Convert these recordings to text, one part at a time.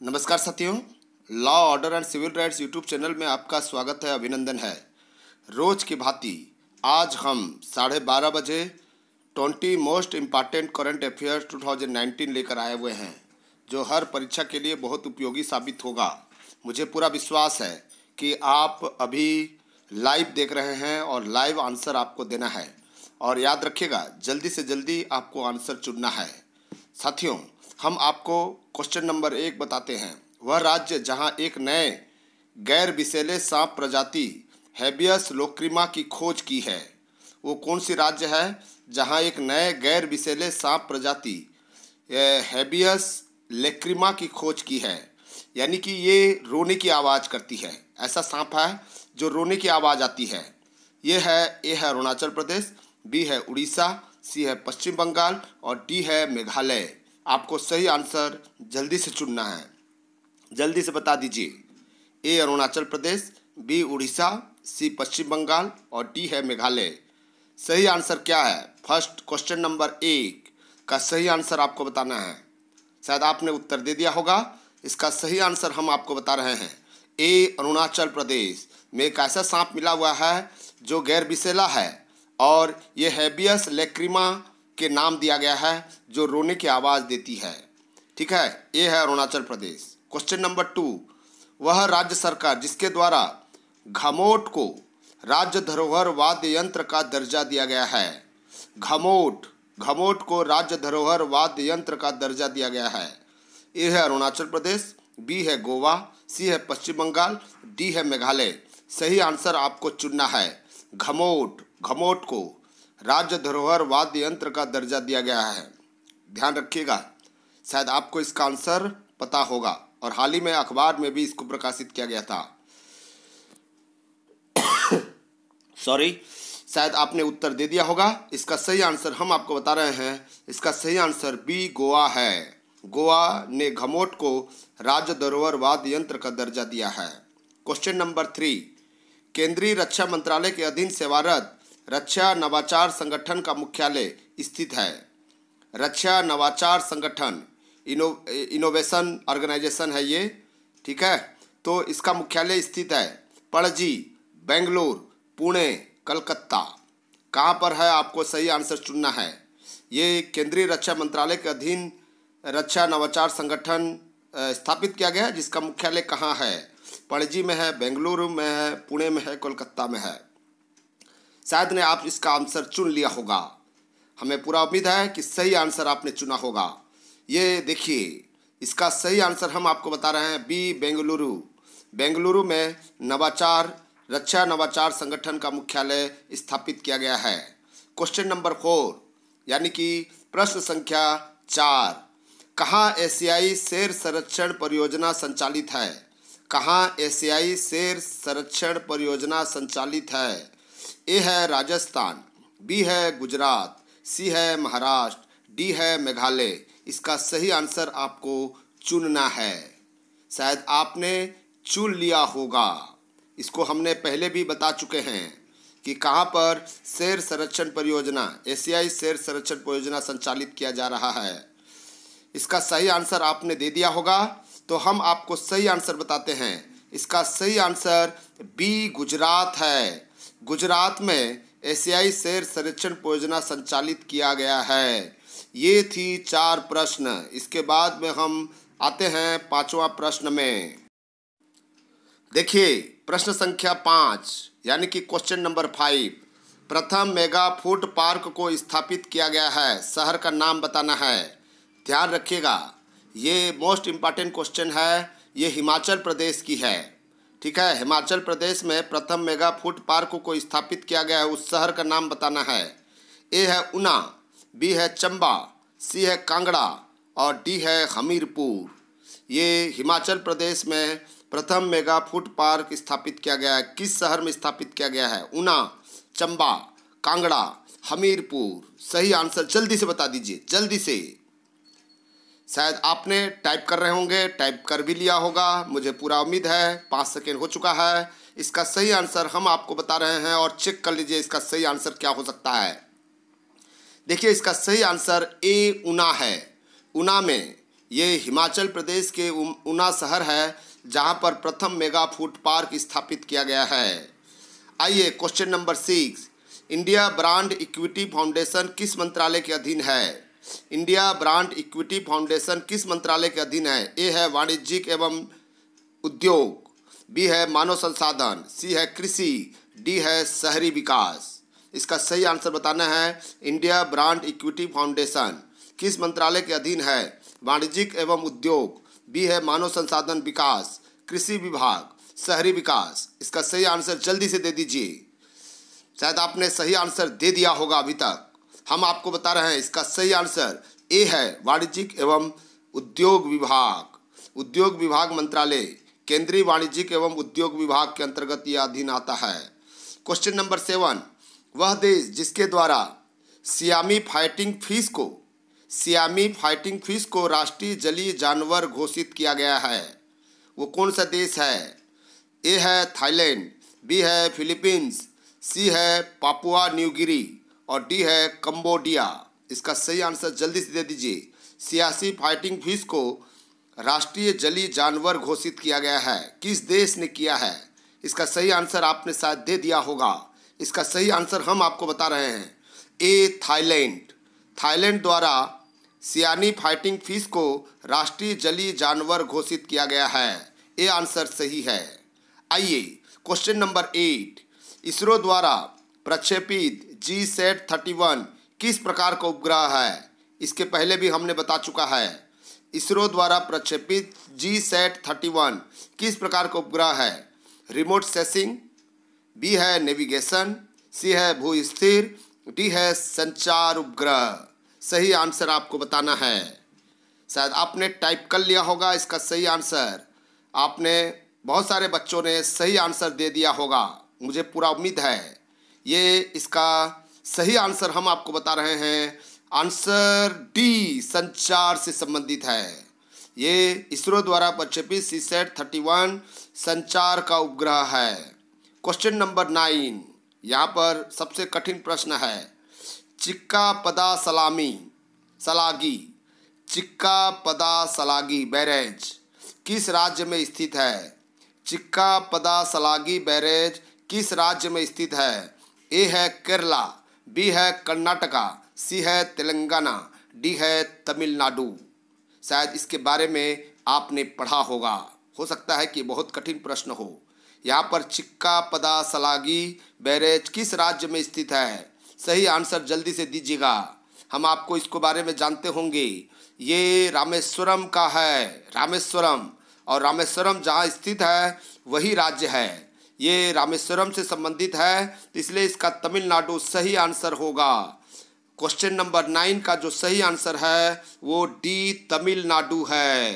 नमस्कार साथियों, law order and civil rights YouTube channel में आपका स्वागत है, अभिनंदन है। रोज की भांति आज हम 12:30 बजे 20 मोस्ट इम्पॉर्टेंट करंट अफेयर्स 2019 लेकर आए हुए हैं, जो हर परीक्षा के लिए बहुत उपयोगी साबित होगा। मुझे पूरा विश्वास है कि आप अभी लाइव देख रहे हैं और लाइव आंसर आपको देना है। और याद रखिएगा, जल्दी से जल्दी आपको आंसर चुनना है। साथियों, हम आपको क्वेश्चन नंबर 1 बताते हैं। वह राज्य जहां एक नए गैर विषैले सांप प्रजाति हेबियस लोक्रिमा की खोज की है, वो कौन सी राज्य है जहां एक नए गैर विषैले सांप प्रजाति हेबियस लेक्रिमा की खोज की है। यानी कि ये रोने की आवाज़ करती है। ऐसा सांप है जो रोने की आवाज़ आती है। ये है ए है अरुणाचल प्रदेश, बी है उड़ीसा, सी है पश्चिम बंगाल और डी है मेघालय। आपको सही आंसर जल्दी से चुनना है। जल्दी से बता दीजिए। ए अरुणाचल प्रदेश, बी उड़ीसा, सी पश्चिम बंगाल और डी है मेघालय। सही आंसर क्या है? फर्स्ट क्वेश्चन नंबर 1 का सही आंसर आपको बताना है। शायद आपने उत्तर दे दिया होगा। इसका सही आंसर हम आपको बता रहे हैं। ए अरुणाचल प्रदेश में एक ऐसा सांप मिला हुआ है जो गैर विषैला है और ये हेबियस लेक्रिमा के नाम दिया गया है, जो रोने की आवाज़ देती है। ठीक है, ये है अरुणाचल प्रदेश। क्वेश्चन नंबर 2, वह राज्य सरकार जिसके द्वारा घमोट को राज्य धरोहर वाद्य यंत्र का दर्जा दिया गया है। घमोट को राज्य धरोहर वाद्य यंत्र का दर्जा दिया गया है। ए है अरुणाचल प्रदेश, बी है गोवा, सी है पश्चिम बंगाल, डी है मेघालय। सही आंसर आपको चुनना है। घमोट को राज्य धरोहर वाद्य यंत्र का दर्जा दिया गया है। ध्यान रखिएगा, शायद आपको इसका आंसर पता होगा और हाल ही में अखबार में भी इसको प्रकाशित किया गया था। शायद आपने उत्तर दे दिया होगा। इसका सही आंसर हम आपको बता रहे हैं। इसका सही आंसर बी गोवा है। गोवा ने घमोट को राज्य धरोहर वाद्य यंत्र का दर्जा दिया है। क्वेश्चन नंबर 3, केंद्रीय रक्षा मंत्रालय के अधीन सेवारत रक्षा नवाचार संगठन का मुख्यालय स्थित है। रक्षा नवाचार संगठन इनोवेशन ऑर्गेनाइजेशन है ये। ठीक है, तो इसका मुख्यालय स्थित है पणजी, बेंगलुरु, पुणे, कलकत्ता। कहाँ पर है? आपको सही आंसर चुनना है। ये केंद्रीय रक्षा मंत्रालय के अधीन रक्षा नवाचार संगठन स्थापित किया गया है, जिसका मुख्यालय कहाँ है? पणजी में है, बेंगलुरु में है, पुणे में है, कोलकाता में है। शायद ने आप इसका आंसर चुन लिया होगा। हमें पूरा उम्मीद है कि सही आंसर आपने चुना होगा। ये देखिए, इसका सही आंसर हम आपको बता रहे हैं बी बेंगलुरु में रक्षा नवाचार संगठन का मुख्यालय स्थापित किया गया है। क्वेश्चन नंबर 4 यानी कि प्रश्न संख्या 4, कहाँ एशियाई शेर संरक्षण परियोजना संचालित है? कहाँ एशियाई शेर संरक्षण परियोजना संचालित है? ए है राजस्थान, बी है गुजरात, सी है महाराष्ट्र, डी है मेघालय। इसका सही आंसर आपको चुनना है। शायद आपने चुन लिया होगा। इसको हमने पहले भी बता चुके हैं कि कहाँ पर शेर संरक्षण परियोजना, एशियाई शेर संरक्षण परियोजना संचालित किया जा रहा है। इसका सही आंसर आपने दे दिया होगा, तो हम आपको सही आंसर बताते हैं। इसका सही आंसर बी गुजरात है। गुजरात में एशियाई शेर संरक्षण परियोजना संचालित किया गया है। ये थी 4 प्रश्न। इसके बाद में हम आते हैं 5वां प्रश्न में। देखिए, प्रश्न संख्या 5 यानी कि क्वेश्चन नंबर 5, प्रथम मेगा फूड पार्क को स्थापित किया गया है। शहर का नाम बताना है। ध्यान रखिएगा, ये मोस्ट इम्पॉर्टेंट क्वेश्चन है। ये हिमाचल प्रदेश की है। ठीक है, हिमाचल प्रदेश में प्रथम मेगा फूड पार्क को स्थापित किया गया है। उस शहर का नाम बताना है। ए है ऊना, बी है चंबा, सी है कांगड़ा और डी है हमीरपुर। ये हिमाचल प्रदेश में प्रथम मेगा फूड पार्क स्थापित किया गया है। किस शहर में स्थापित किया गया है? ऊना, चंबा, कांगड़ा, हमीरपुर। सही आंसर जल्दी से बता दीजिए, जल्दी से। शायद आपने टाइप कर रहे होंगे, टाइप कर भी लिया होगा, मुझे पूरा उम्मीद है। 5 सेकेंड हो चुका है। इसका सही आंसर हम आपको बता रहे हैं और चेक कर लीजिए इसका सही आंसर क्या हो सकता है। देखिए, इसका सही आंसर ए ऊना है। ऊना में ये हिमाचल प्रदेश के ऊना शहर है जहां पर प्रथम मेगा फूड पार्क स्थापित किया गया है। आइए question number 6, India brand equity foundation किस मंत्रालय के अधीन है? इंडिया ब्रांड इक्विटी फाउंडेशन किस मंत्रालय के अधीन है? ए है वाणिज्यिक एवं उद्योग, बी है मानव संसाधन, सी है कृषि, डी है शहरी विकास। इसका सही आंसर बताना है। इंडिया ब्रांड इक्विटी फाउंडेशन किस मंत्रालय के अधीन है? वाणिज्यिक एवं उद्योग, बी है मानव संसाधन विकास, कृषि विभाग, शहरी विकास। इसका सही आंसर जल्दी से दे दीजिए। शायद आपने सही आंसर दे दिया होगा अभी तक। हम आपको बता रहे हैं इसका सही आंसर ए है वाणिज्यिक एवं उद्योग विभाग। उद्योग विभाग मंत्रालय केंद्रीय वाणिज्यिक एवं उद्योग विभाग के अंतर्गत यह अधीन आता है। क्वेश्चन नंबर 7, वह देश जिसके द्वारा सियामी फाइटिंग फिश को राष्ट्रीय जलीय जानवर घोषित किया गया है, वो कौन सा देश है? ए है थाईलैंड, बी है फिलीपींस, सी है पापुआ न्यू गिनी और डी है कंबोडिया। इसका सही आंसर जल्दी से दे दीजिए। सियासी फाइटिंग फिश को राष्ट्रीय जलीय जानवर घोषित किया गया है, किस देश ने किया है? इसका सही आंसर आपने शायद दे दिया होगा। इसका सही आंसर हम आपको बता रहे हैं, ए थाईलैंड। थाईलैंड द्वारा सियानी फाइटिंग फिश को राष्ट्रीय जलीय जानवर घोषित किया गया है। ये आंसर सही है। आइए क्वेश्चन नंबर 8, इसरो द्वारा प्रक्षेपित GSAT-31 किस प्रकार का उपग्रह है? इसके पहले भी हमने बता चुका है। इसरो द्वारा प्रक्षेपित GSAT-31 किस प्रकार का उपग्रह है? रिमोट सेंसिंग, बी है नेविगेशन, सी है भू स्थिर, डी है संचार उपग्रह। सही आंसर आपको बताना है। शायद आपने टाइप कर लिया होगा इसका सही आंसर। आपने बहुत सारे बच्चों ने सही आंसर दे दिया होगा, मुझे पूरा उम्मीद है। ये इसका सही आंसर हम आपको बता रहे हैं। आंसर डी संचार से संबंधित है। ये इसरो द्वारा प्रक्षेपित GSAT-31 संचार का उपग्रह है। क्वेश्चन नंबर 9, यहाँ पर सबसे कठिन प्रश्न है। चिक्कापदा सलागी बैरेज किस राज्य में स्थित है? चिक्कापदा सलागी बैरेज किस राज्य में स्थित है? ए है केरला, बी है कर्नाटका, सी है तेलंगाना, डी है तमिलनाडु। शायद इसके बारे में आपने पढ़ा होगा, हो सकता है कि बहुत कठिन प्रश्न हो। यहाँ पर चिक्कापदा सलागी बैरेज किस राज्य में स्थित है? सही आंसर जल्दी से दीजिएगा। हम आपको इसके बारे में जानते होंगे। ये रामेश्वरम का है, रामेश्वरम, और रामेश्वरम जहाँ स्थित है वही राज्य है। ये रामेश्वरम से संबंधित है, इसलिए इसका तमिलनाडु सही आंसर होगा। क्वेश्चन नंबर 9 का जो सही आंसर है वो डी तमिलनाडु है।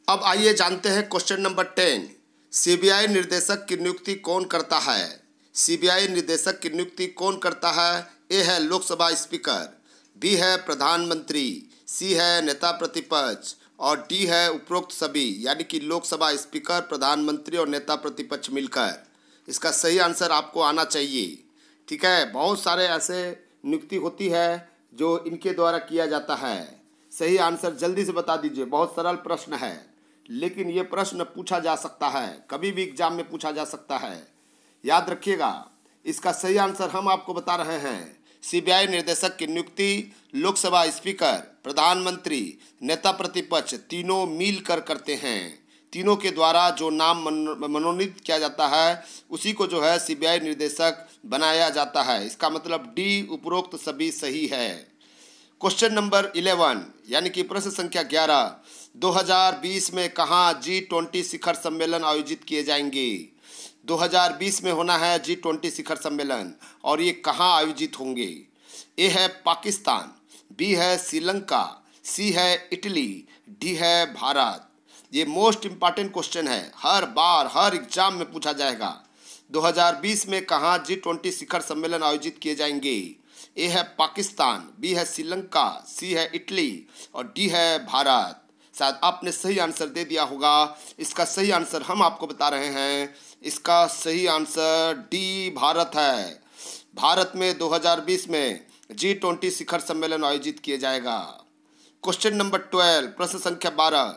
अब आइए जानते हैं क्वेश्चन नंबर 10, CBI निर्देशक की नियुक्ति कौन करता है? CBI निर्देशक की नियुक्ति कौन करता है? ए है लोकसभा स्पीकर, बी है प्रधानमंत्री, सी है नेता प्रतिपक्ष और डी है उपरोक्त सभी, यानी कि लोकसभा स्पीकर, प्रधानमंत्री और नेता प्रतिपक्ष मिलकर। इसका सही आंसर आपको आना चाहिए। ठीक है, बहुत सारे ऐसे नियुक्ति होती है जो इनके द्वारा किया जाता है। सही आंसर जल्दी से बता दीजिए। बहुत सरल प्रश्न है, लेकिन ये प्रश्न पूछा जा सकता है, कभी भी एग्जाम में पूछा जा सकता है, याद रखिएगा। इसका सही आंसर हम आपको बता रहे हैं। CBI निर्देशक की नियुक्ति लोकसभा स्पीकर, प्रधानमंत्री, नेता प्रतिपक्ष तीनों मिलकर करते हैं। तीनों के द्वारा जो नाम मनोनीत किया जाता है उसी को जो है CBI निर्देशक बनाया जाता है। इसका मतलब डी उपरोक्त सभी सही है। क्वेश्चन नंबर 11 यानी कि प्रश्न संख्या 11, 2020 में कहाँ G20 शिखर सम्मेलन आयोजित किए जाएंगे? 2020 में होना है G20 शिखर सम्मेलन, और ये कहाँ आयोजित होंगे? ए है पाकिस्तान, बी है श्रीलंका, सी है इटली, डी है भारत। ये मोस्ट इम्पॉर्टेंट क्वेश्चन है, हर बार हर एग्जाम में पूछा जाएगा। 2020 में कहाँ G20 शिखर सम्मेलन आयोजित किए जाएंगे? ए है पाकिस्तान, बी है श्रीलंका, सी है इटली और डी है भारत। शायद आपने सही आंसर दे दिया होगा। इसका सही आंसर हम आपको बता रहे हैं। इसका सही आंसर डी भारत है। भारत में 2020 में G20 शिखर सम्मेलन आयोजित किया जाएगा। क्वेश्चन नंबर 12, प्रश्न संख्या 12,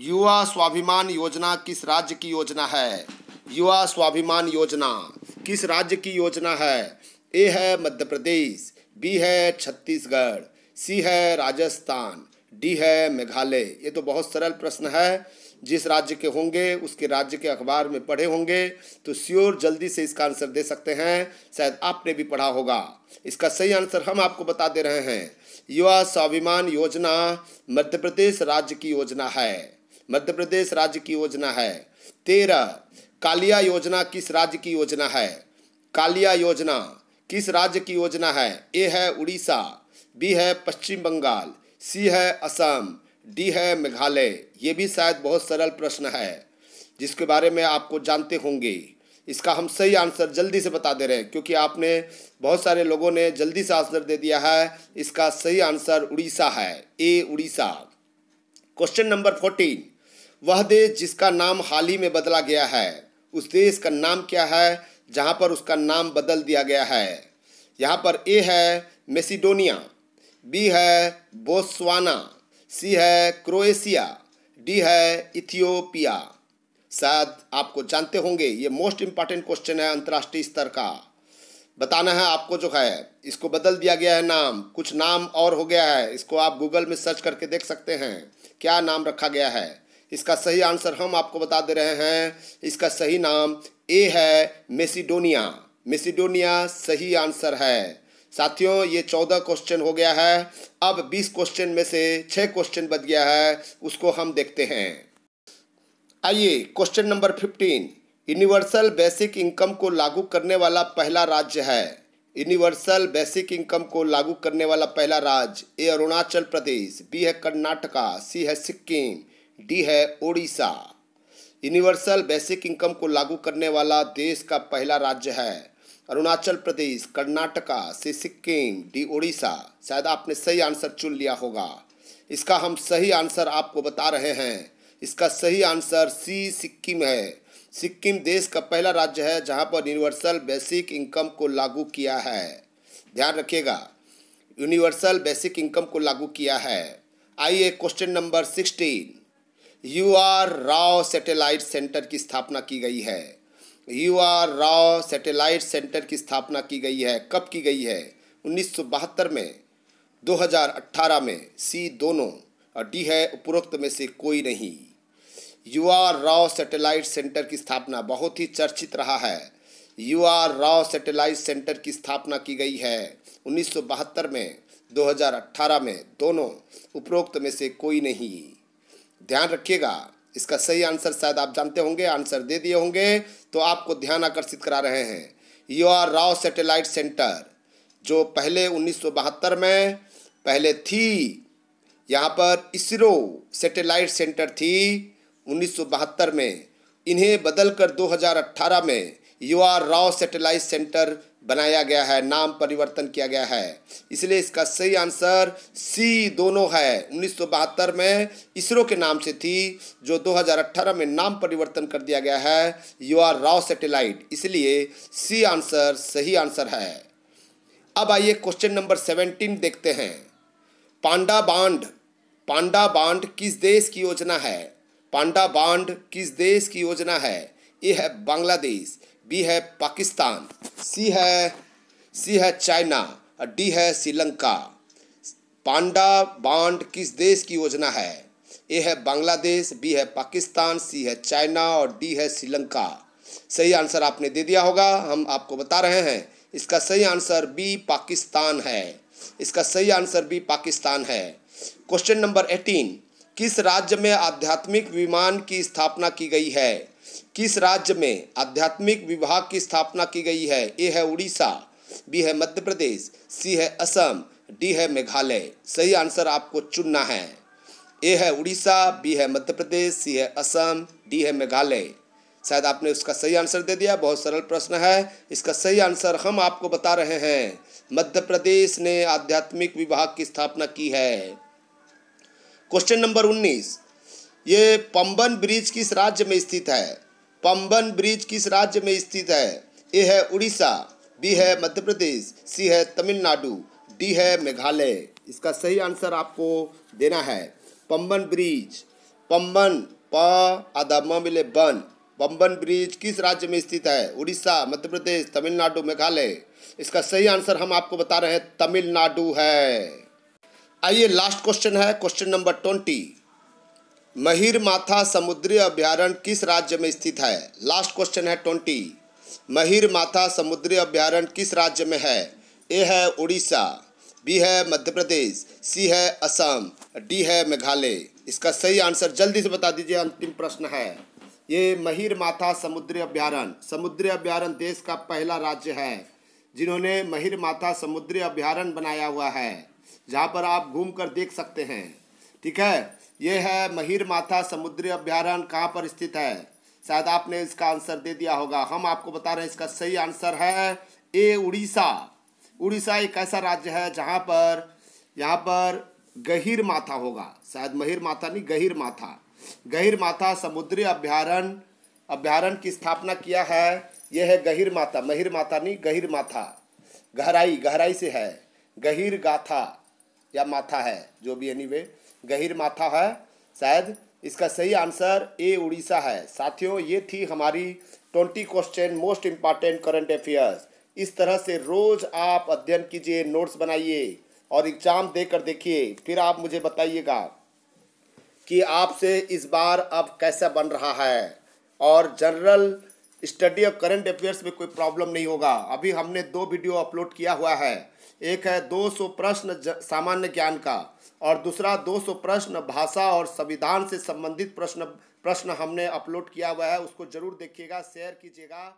युवा स्वाभिमान योजना किस राज्य की योजना है? युवा स्वाभिमान योजना किस राज्य की योजना है? ए है मध्य प्रदेश, बी है छत्तीसगढ़, सी है राजस्थान, डी है मेघालय। ये तो बहुत सरल प्रश्न है, जिस राज्य के होंगे उसके राज्य के अखबार में पढ़े होंगे तो श्योर जल्दी से इसका आंसर दे सकते हैं। शायद आपने भी पढ़ा होगा। इसका सही आंसर हम आपको बता दे रहे हैं। युवा स्वाभिमान योजना मध्य प्रदेश राज्य की योजना है। मध्य प्रदेश राज्य की योजना है। 13, कालिया योजना किस राज्य की योजना है? कालिया योजना किस राज्य की योजना है? ए है उड़ीसा, बी है पश्चिम बंगाल, सी है असम, डी है मेघालय। ये भी शायद बहुत सरल प्रश्न है जिसके बारे में आपको जानते होंगे। इसका हम सही आंसर जल्दी से बता दे रहे हैं क्योंकि आपने बहुत सारे लोगों ने जल्दी से आंसर दे दिया है। इसका सही आंसर उड़ीसा है, ए उड़ीसा। क्वेश्चन नंबर 14, वह देश जिसका नाम हाल ही में बदला गया है, उस देश का नाम क्या है जहां पर उसका नाम बदल दिया गया है? यहाँ पर ए है मैसिडोनिया, बी है बोत्सवाना, सी है क्रोएशिया, डी है इथियोपिया। शायद आपको जानते होंगे, ये मोस्ट इम्पॉर्टेंट क्वेश्चन है अंतर्राष्ट्रीय स्तर का। बताना है आपको जो है, इसको बदल दिया गया है नाम, कुछ नाम और हो गया है। इसको आप गूगल में सर्च करके देख सकते हैं क्या नाम रखा गया है। इसका सही आंसर हम आपको बता दे रहे हैं। इसका सही नाम ए है मैसिडोनिया। मैसिडोनिया सही आंसर है। साथियों, ये 14 क्वेश्चन हो गया है। अब 20 क्वेश्चन में से 6 क्वेश्चन बच गया है, उसको हम देखते हैं। आइए, question number 15, universal basic income को लागू करने वाला पहला राज्य है। यूनिवर्सल बेसिक इनकम को लागू करने वाला पहला राज्य, ए अरुणाचल प्रदेश, बी है कर्नाटका, सी है सिक्किम, डी है ओडिशा। यूनिवर्सल बेसिक इनकम को लागू करने वाला देश का पहला राज्य है अरुणाचल प्रदेश, कर्नाटका, सी सिक्किम, डी ओडिशा। शायद आपने सही आंसर चुन लिया होगा। इसका हम सही आंसर आपको बता रहे हैं। इसका सही आंसर सी सिक्किम है। सिक्किम देश का पहला राज्य है जहां पर यूनिवर्सल बेसिक इनकम को लागू किया है। ध्यान रखिएगा, यूनिवर्सल बेसिक इनकम को लागू किया है। आइए, question number 16, UR Rao satellite centre की स्थापना की गई है। यूआर राव सैटेलाइट सेंटर की स्थापना की गई है। कब की गई है? 1972 में, 2018 में, सी दोनों, और डी है उपरोक्त में से कोई नहीं। यूआर राव सैटेलाइट सेंटर की स्थापना बहुत ही चर्चित रहा है। यूआर राव सैटेलाइट सेंटर की स्थापना की गई है 1972 में, 2018 में, दोनों, उपरोक्त में से कोई नहीं। ध्यान रखिएगा, इसका सही आंसर शायद आप जानते होंगे, आंसर दे दिए होंगे, तो आपको ध्यान आकर्षित करा रहे हैं। यूआर राव सैटेलाइट सेंटर जो पहले 1972 में पहले थी, यहाँ पर इसरो सैटेलाइट सेंटर थी 1972 में, इन्हें बदलकर 2018 में यूआर राव सैटेलाइट सेंटर बनाया गया है, नाम परिवर्तन किया गया है। इसलिए इसका सही आंसर सी दोनों है। 1972 में इसरो के नाम से थी, जो 2018 में नाम परिवर्तन कर दिया गया है यूआर राव सैटेलाइट, इसलिए सी आंसर सही आंसर है। अब आइए क्वेश्चन नंबर 17 देखते हैं। पांडा बांड किस देश की योजना है? पांडा बांड किस देश की योजना है? ए है बांग्लादेश, बी है पाकिस्तान, सी है चाइना, और डी है श्रीलंका। पांडा बांड किस देश की योजना है? ए है बांग्लादेश, बी है पाकिस्तान, सी है चाइना, और डी है श्रीलंका। सही आंसर आपने दे दिया होगा, हम आपको बता रहे हैं। इसका सही आंसर बी पाकिस्तान है। इसका सही आंसर बी पाकिस्तान है। क्वेश्चन नंबर 18, किस राज्य में आध्यात्मिक विमान की स्थापना की गई है? किस राज्य में आध्यात्मिक विभाग की स्थापना की गई है? ए है उड़ीसा, बी है मध्य प्रदेश, सी है असम, डी है मेघालय। सही आंसर आपको चुनना है। ए है उड़ीसा, बी है मध्य प्रदेश, सी है असम, डी है मेघालय। शायद आपने उसका सही आंसर दे दिया। बहुत सरल प्रश्न है। इसका सही आंसर हम आपको बता रहे हैं। मध्य प्रदेश ने आध्यात्मिक विभाग की स्थापना की है। क्वेश्चन नंबर 19, ये पंबन ब्रिज किस राज्य में स्थित है? पंबन ब्रिज किस राज्य में स्थित है? ए है उड़ीसा, बी है मध्य प्रदेश, सी है तमिलनाडु, डी है मेघालय। इसका सही आंसर आपको देना है पंबन ब्रिज। पंबन प आधा म मिले बन। पंबन ब्रिज किस राज्य में स्थित है? उड़ीसा, मध्य प्रदेश, तमिलनाडु, मेघालय। इसका सही आंसर हम आपको बता रहे हैं तमिलनाडु है। आइए लास्ट क्वेश्चन है, क्वेश्चन नंबर 20। महिरमाथा समुद्री अभयारण्य किस राज्य में स्थित है? लास्ट क्वेश्चन है 20। महिरमाथा समुद्री अभयारण्य किस राज्य में है? ए है उड़ीसा, बी है मध्य प्रदेश, सी है असम, डी है मेघालय। इसका सही आंसर जल्दी से बता दीजिए, अंतिम प्रश्न है। ये महिरमाथा समुद्री अभयारण्य देश का पहला राज्य है जिन्होंने महिरमाथा समुद्री अभयारण्य बनाया हुआ है, जहाँ पर आप घूम कर देख सकते हैं। ठीक है, ये है महिरमाथा समुद्री अभयारण्य। कहाँ पर स्थित है? शायद आपने इसका आंसर दे दिया होगा। हम आपको बता रहे हैं इसका सही आंसर है ए उड़ीसा। उड़ीसा एक ऐसा राज्य है जहाँ पर यहाँ पर गहीरमाथा होगा, शायद महिरमाथा नहीं, गहीरमाथा समुद्री अभयारण्य की स्थापना किया है। यह है गहीरमाथा, महिरमाथा नहीं, गहीरमाथा। गहराई से है, गहीर गाथा या माथा है, जो भी एनीवे गहीरमाथा है। शायद इसका सही आंसर ए उड़ीसा है। साथियों, ये थी हमारी 20 question most important current affairs. इस तरह से रोज़ आप अध्ययन कीजिए, नोट्स बनाइए और एग्ज़ाम देकर देखिए। फिर आप मुझे बताइएगा कि आपसे इस बार अब कैसा बन रहा है। और general study of current affairs में कोई प्रॉब्लम नहीं होगा। अभी हमने 2 वीडियो अपलोड किया हुआ है। एक है 200 प्रश्न सामान्य ज्ञान का, और दूसरा 200 प्रश्न भाषा और संविधान से संबंधित प्रश्न हमने अपलोड किया हुआ है। उसको जरूर देखिएगा, शेयर कीजिएगा।